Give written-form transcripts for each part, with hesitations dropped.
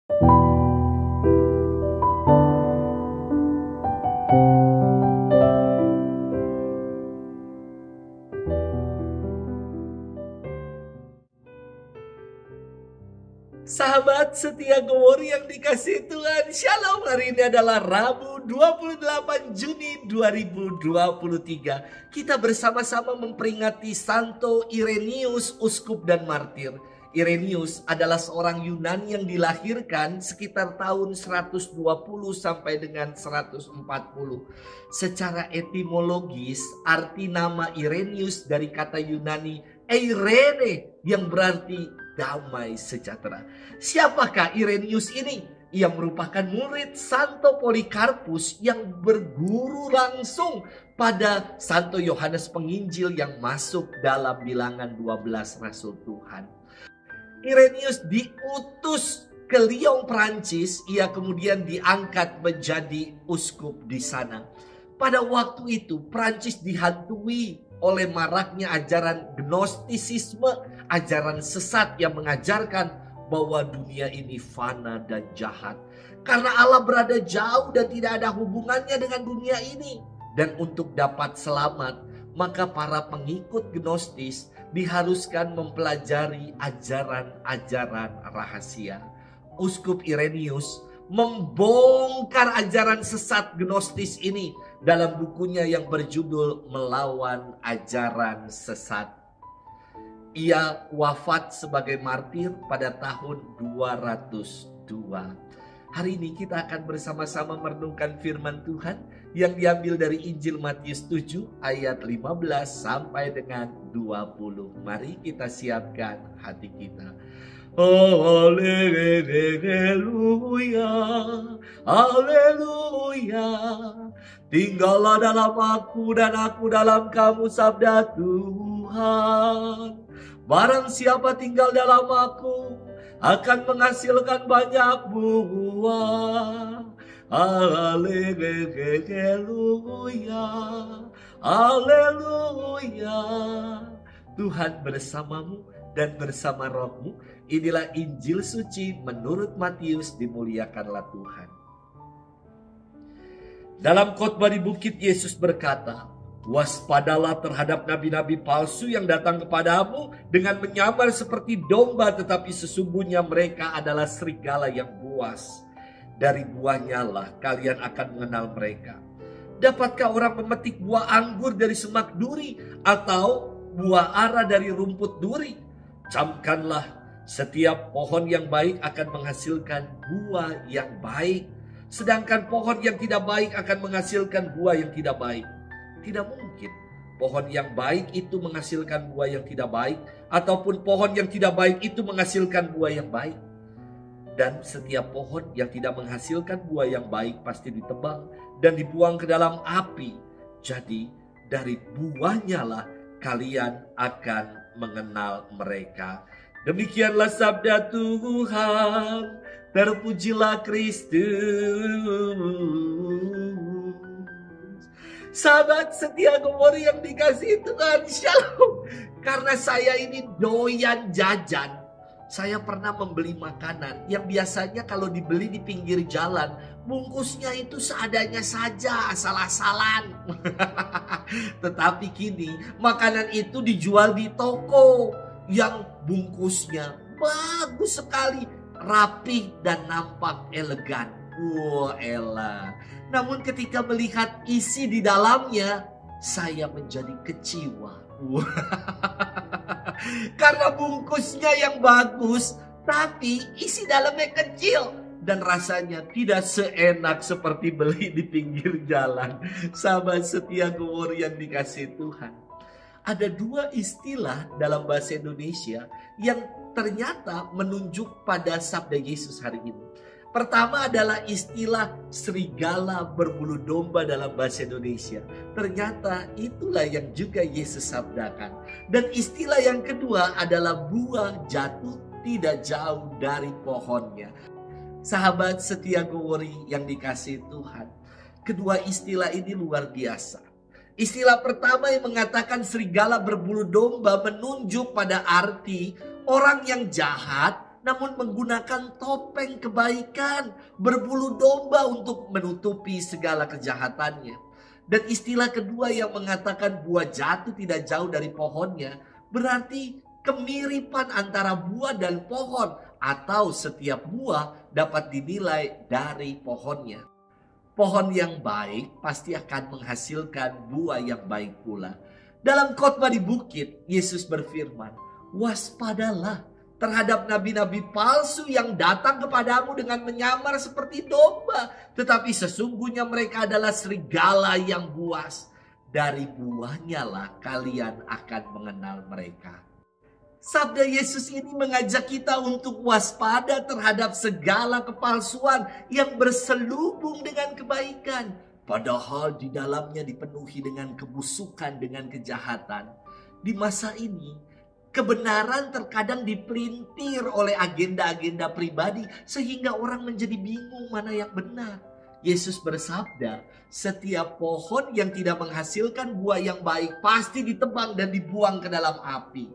Sahabat setia Gowori yang dikasihi Tuhan, Shalom. Hari ini adalah Rabu 28 Juni 2023. Kita bersama-sama memperingati Santo Irenaeus, uskup dan martir. Irenaeus adalah seorang Yunani yang dilahirkan sekitar tahun 120 sampai dengan 140. Secara etimologis, arti nama Irenaeus dari kata Yunani Eirene yang berarti damai sejahtera. Siapakah Irenaeus ini? Ia merupakan murid Santo Polikarpus yang berguru langsung pada Santo Yohanes Penginjil yang masuk dalam bilangan 12 Rasul Tuhan. Irenaeus diutus ke Lyon, Prancis. Ia kemudian diangkat menjadi uskup di sana. Pada waktu itu Prancis dihantui oleh maraknya ajaran Gnostisisme, ajaran sesat yang mengajarkan bahwa dunia ini fana dan jahat. Karena Allah berada jauh dan tidak ada hubungannya dengan dunia ini. Dan untuk dapat selamat, maka para pengikut Gnostis diharuskan mempelajari ajaran-ajaran rahasia. Uskup Irenaeus membongkar ajaran sesat Gnostis ini dalam bukunya yang berjudul Melawan Ajaran Sesat. Ia wafat sebagai martir pada tahun 202. Hari ini kita akan bersama-sama merenungkan firman Tuhan yang diambil dari Injil Matius 7 ayat 15 sampai dengan 20. Mari kita siapkan hati kita. Haleluya, haleluya. Tinggallah dalam aku dan aku dalam kamu, sabda Tuhan. Barang siapa tinggal dalam aku akan menghasilkan banyak buah. Haleluya, haleluya. Tuhan bersamamu dan bersama rohmu. Inilah Injil suci menurut Matius, dimuliakanlah Tuhan. Dalam khotbah di bukit, Yesus berkata, waspadalah terhadap nabi-nabi palsu yang datang kepadamu dengan menyamar seperti domba, tetapi sesungguhnya mereka adalah serigala yang buas. Dari buahnya lah kalian akan mengenal mereka. Dapatkah orang memetik buah anggur dari semak duri atau buah ara dari rumput duri? Camkanlah, setiap pohon yang baik akan menghasilkan buah yang baik, sedangkan pohon yang tidak baik akan menghasilkan buah yang tidak baik. Tidak mungkin pohon yang baik itu menghasilkan buah yang tidak baik, ataupun pohon yang tidak baik itu menghasilkan buah yang baik. Dan setiap pohon yang tidak menghasilkan buah yang baik pasti ditebang dan dibuang ke dalam api. Jadi dari buahnya lah kalian akan mengenal mereka. Demikianlah sabda Tuhan. Terpujilah Kristus. Sahabat setia Gowori yang dikasihi Tuhan, Shalom. Karena saya ini doyan jajan, saya pernah membeli makanan yang biasanya kalau dibeli di pinggir jalan, bungkusnya itu seadanya saja, asal-asalan. Tetapi kini makanan itu dijual di toko yang bungkusnya bagus sekali, rapi dan nampak elegan. Wah, elah. Namun ketika melihat isi di dalamnya, saya menjadi kecewa. Karena bungkusnya yang bagus, tapi isi dalamnya kecil dan rasanya tidak seenak seperti beli di pinggir jalan. Sahabat setia Gowori yang dikasihi Tuhan, ada dua istilah dalam bahasa Indonesia yang ternyata menunjuk pada sabda Yesus hari ini. Pertama adalah istilah serigala berbulu domba dalam bahasa Indonesia. Ternyata itulah yang juga Yesus sabdakan. Dan istilah yang kedua adalah buah jatuh tidak jauh dari pohonnya. Sahabat setia Gowori yang dikasihi Tuhan, kedua istilah ini luar biasa. Istilah pertama yang mengatakan serigala berbulu domba menunjuk pada arti orang yang jahat namun menggunakan topeng kebaikan, berbulu domba untuk menutupi segala kejahatannya. Dan istilah kedua yang mengatakan buah jatuh tidak jauh dari pohonnya, berarti kemiripan antara buah dan pohon, atau setiap buah dapat dinilai dari pohonnya. Pohon yang baik pasti akan menghasilkan buah yang baik pula. Dalam khotbah di bukit, Yesus berfirman, waspadalah terhadap nabi-nabi palsu yang datang kepadamu dengan menyamar seperti domba, tetapi sesungguhnya mereka adalah serigala yang buas. Dari buahnya lah kalian akan mengenal mereka. Sabda Yesus ini mengajak kita untuk waspada terhadap segala kepalsuan yang berselubung dengan kebaikan. Padahal di dalamnya dipenuhi dengan kebusukan, dengan kejahatan. Di masa ini, kebenaran terkadang dipelintir oleh agenda-agenda pribadi sehingga orang menjadi bingung mana yang benar. Yesus bersabda, setiap pohon yang tidak menghasilkan buah yang baik pasti ditebang dan dibuang ke dalam api.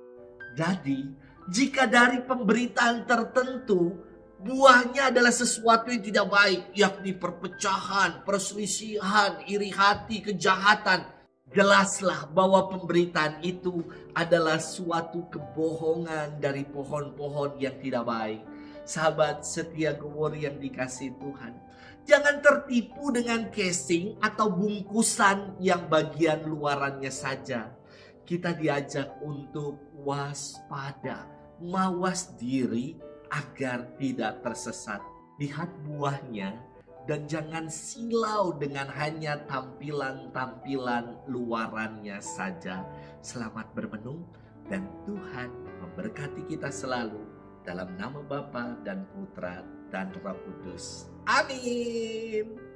Jadi, jika dari pemberitaan tertentu buahnya adalah sesuatu yang tidak baik, yakni perpecahan, perselisihan, iri hati, kejahatan, jelaslah bahwa pemberitaan itu adalah suatu kebohongan dari pohon-pohon yang tidak baik. Sahabat setia Gowor yang dikasihi Tuhan, jangan tertipu dengan casing atau bungkusan yang bagian luarannya saja. Kita diajak untuk waspada, mawas diri agar tidak tersesat. Lihat buahnya dan jangan silau dengan hanya tampilan-tampilan luarannya saja. Selamat bermenung dan Tuhan memberkati kita selalu dalam nama Bapa dan Putra dan Roh Kudus. Amin.